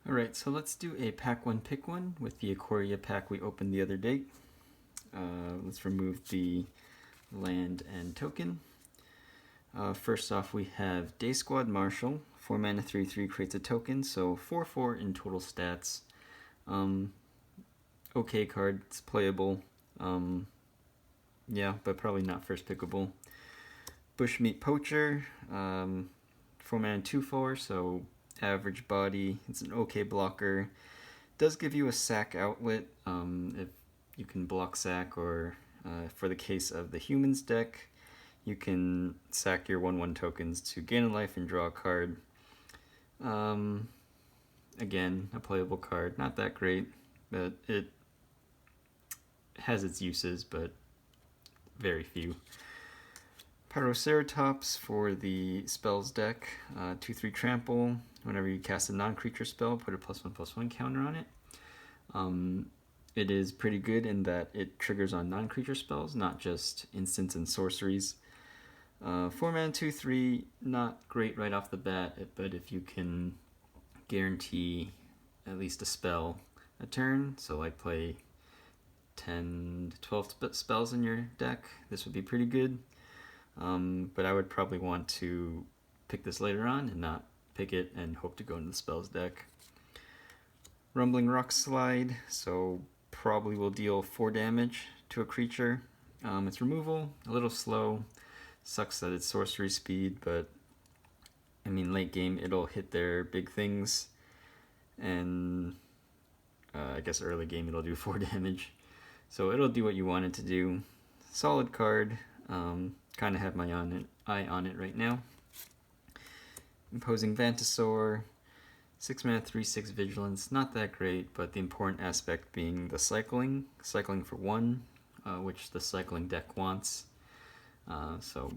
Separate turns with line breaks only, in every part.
Alright, so let's do a pack one pick one with the Ikoria pack we opened the other day. Let's remove the land and token. First off, we have Day Squad Marshal. 4 mana 3/3 creates a token, so 4/4 in total stats. Okay card, it's playable. Yeah, but probably not first pickable. Bushmeat Poacher. 4 mana 2/4, so average body. It's an okay blocker. Does give you a sack outlet if you can block sack, or for the case of the humans deck, you can sack your 1/1 tokens to gain a life and draw a card. Again, a playable card. Not that great, but it has its uses, but very few. Pyroceratops for the spells deck. 2/3 trample. Whenever you cast a non-creature spell, put a +1/+1 counter on it. It is pretty good in that it triggers on non-creature spells, not just instants and sorceries. 4 mana 2/3, not great right off the bat, but if you can guarantee at least a spell a turn, so like play 10 to 12 spells in your deck, this would be pretty good. But I would probably want to pick this later on and not pick it and hope to go into the spells deck. Rumbling Rock Slide, so probably will deal 4 damage to a creature. It's removal, a little slow. Sucks that it's sorcery speed, but I mean late game it'll hit their big things, and I guess early game it'll do 4 damage. So it'll do what you want it to do. Solid card. Kind of have my eye on it right now. Imposing Vantasaur. 6 mana 3/6 vigilance. Not that great, but the important aspect being the cycling. Cycling for 1, which the cycling deck wants. So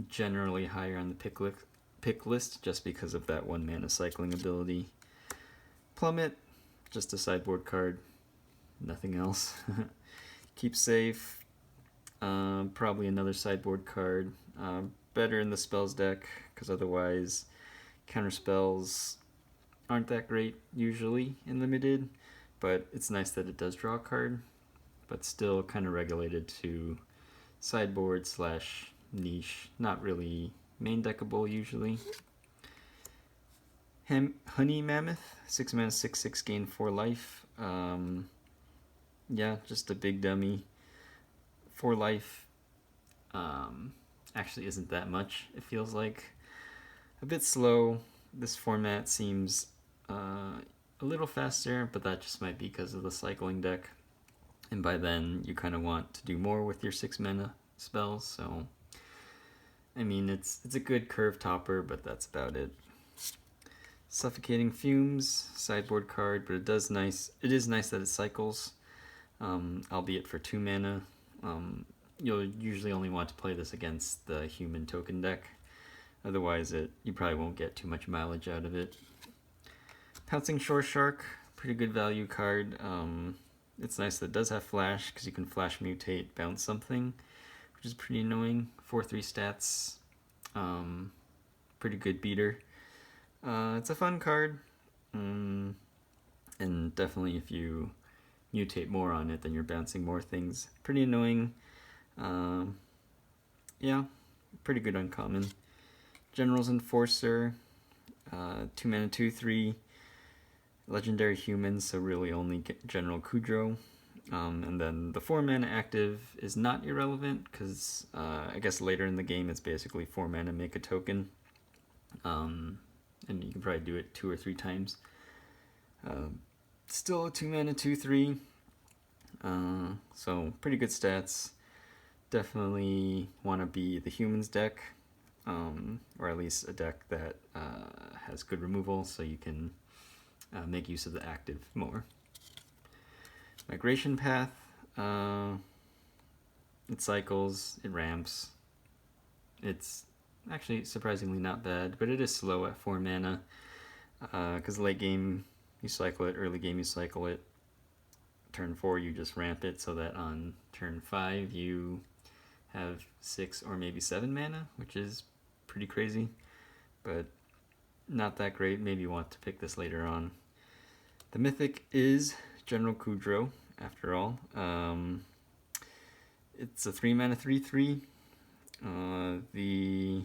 generally higher on the pick list just because of that 1 mana cycling ability. Plummet, just a sideboard card. Nothing else. Keep Safe. Probably another sideboard card. Better in the spells deck, because otherwise counter spells aren't that great usually in limited, but it's nice that it does draw a card, but still kind of regulated to sideboard / niche, not really main deckable usually. Honey Mammoth, 6 mana 6/6 gain 4 life. Yeah, just a big dummy. 4 life actually isn't that much, it feels like. A bit slow. This format seems a little faster, but that just might be because of the cycling deck. And by then, you kind of want to do more with your 6 mana spells, so I mean, it's a good curve topper, but that's about it. Suffocating Fumes, sideboard card, but it is nice that it cycles, albeit for 2 mana. You'll usually only want to play this against the human token deck. Otherwise, you probably won't get too much mileage out of it. Pouncing Shore Shark, pretty good value card. It's nice that it does have flash, because you can flash mutate, bounce something, which is pretty annoying. 4/3 stats, pretty good beater. It's a fun card, and definitely if you mutate more on it, then you're bouncing more things. Pretty annoying. Yeah, pretty good uncommon. General's Enforcer, 2 mana 2/3, legendary humans, so really only General Kudro. And then the 4 mana active is not irrelevant, because I guess later in the game it's basically 4 mana make a token. And you can probably do it 2 or 3 times. Still a 2 mana 2/3, so pretty good stats. Definitely want to be the humans deck, or at least a deck that has good removal, so you can make use of the active more. Migration Path, it cycles, it ramps. It's actually surprisingly not bad, but it is slow at 4 mana, because late game you cycle it, early game you cycle it. Turn 4 you just ramp it, so that on turn 5 you have 6 or maybe 7 mana, which is pretty crazy, but not that great. Maybe you want to pick this later on. The mythic is General Kudro, after all. It's a 3-mana 3/3. The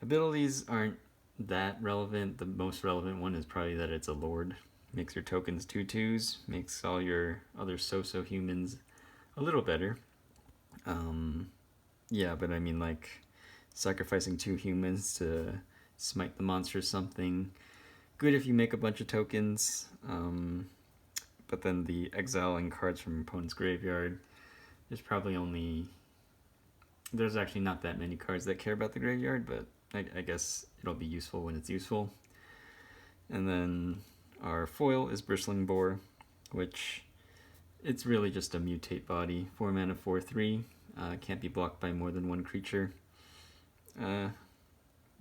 abilities aren't that relevant. The most relevant one is probably that it's a lord. Makes your tokens 2/2s, makes all your other so-so humans a little better. Yeah, but I mean, like, sacrificing 2 humans to smite the monster or something. Good if you make a bunch of tokens, but then the exiling cards from your opponent's graveyard, there's actually not that many cards that care about the graveyard, but I guess it'll be useful when it's useful. And then our foil is Bristling Boar, which it's really just a mutate body. 4 mana 4/3, can't be blocked by more than 1 creature.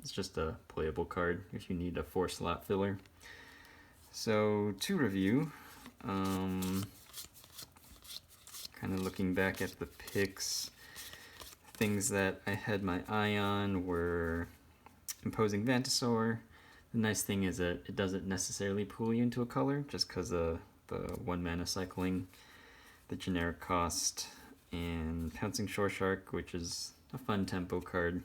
It's just a playable card if you need a 4-slot filler. So to review, kind of looking back at the picks, things that I had my eye on were Imposing Vantasaur. The nice thing is that it doesn't necessarily pull you into a color, just because of the 1 mana cycling, the generic cost, and Pouncing Shore Shark, which is a fun tempo card.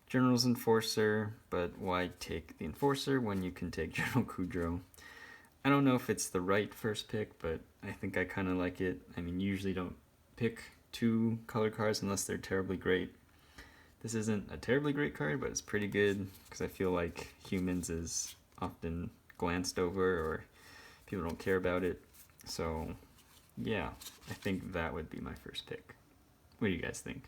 General's Enforcer, but why take the Enforcer when you can take General Kudro? I don't know if it's the right first pick, but I think I kind of like it. I mean, you usually don't pick 2 color cards unless they're terribly great. This isn't a terribly great card, but it's pretty good because I feel like humans is often glanced over or people don't care about it. So yeah, I think that would be my first pick. What do you guys think?